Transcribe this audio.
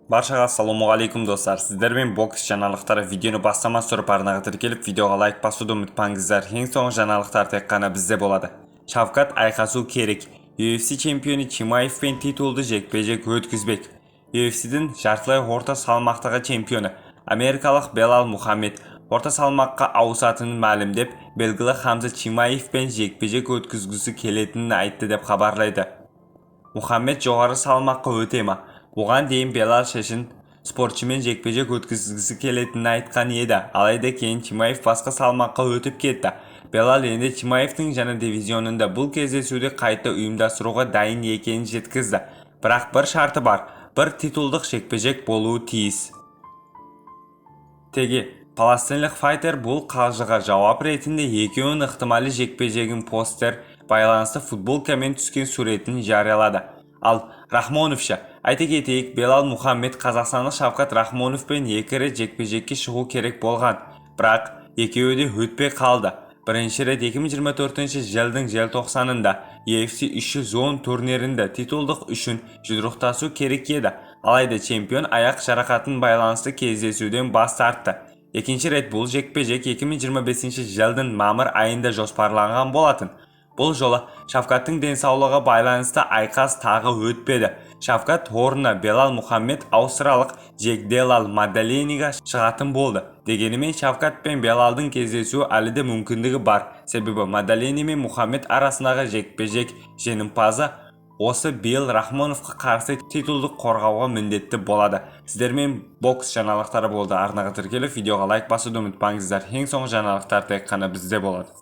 Баршаға ассалаумағалейкум достар. Сіздермен бокс жаңалықтары видеоны бастамас тұрып арнаға тіркеліп, видеоға лайк басуды ұмытпаңыздар. Ең соңғы жаңалықтар тек қана бізде болады. Шавкат айқасу керек. UFC чемпионы Чимаевпен титулды жекпе-жек өткізбек. UFC-дің жартылай орта салмақтағы чемпионы америкалық Белал Мухаммед орта салмаққа ауысатынын мәлімдеп, белгілі Хамза Чимаевпен жекпе-жек өткізгісі келетінін айтты деп хабарлайды. Мухаммед жоғары салмаққа өте ма? Бұған дейін Белал шешін спортшымен жекпе-жек өткізгісі келетінін айтқан еді, алайда кейін Чимаев басқа салмаққа өтіп кетті. Белал енді Чимаевтың жаңа дивизионында бұл кездесуді қайта ұйымдастыруға дайын екенін жеткізді. Бірақ бір шарты бар, бір титулдық жекпе-жек болуы тиіс. Теге, палестиналық файтер бұл қалжыға жауап ретінде екеуінің ықтималы жекпе-жегін постер байланысты футболкамен түскен суретін жариялады. Ал Рахмоновша, айта кетейік, Белал Мухаммед қазақстандық Шавкат Рахмоновпен екі рет жекпе-жекке шығу керек болған, бірақ екеуі де өтпей қалды. Бірінші рет 2024 жылдың желтоқсанында UFC 310 турнирінде титулдық үшін жұдырықтасу керек еді, алайда чемпион аяқ жарақатын байланысты кездесуден бас тартты. Екінші рет бұл жекпе-жек 2025 жылдың мамыр айында жоспарланған болатын. Бұл жолы Шавкаттың денсаулығы байланысты айқас тағы өтпеді. Шавкат орнына Белал Мухаммед аустралиялық Джек Делал Мадалениға шығатын болды. Дегенімен Шавкат пен Белалдың кездесуі әлі де мүмкіндігі бар. Себебі Мадалени мен Мухаммед арасындағы жекпе-жек жеңімпазы осы Белал Рахмоновқа қарсы титулды қорғауға міндетті болады. Сіздермен бокс жаңалықтары болды. Арнаға тіркеліп, видеоға лайк басуды ұмытпаңыздар. Ең соңғы жаңалықтар тек қана бізде болады.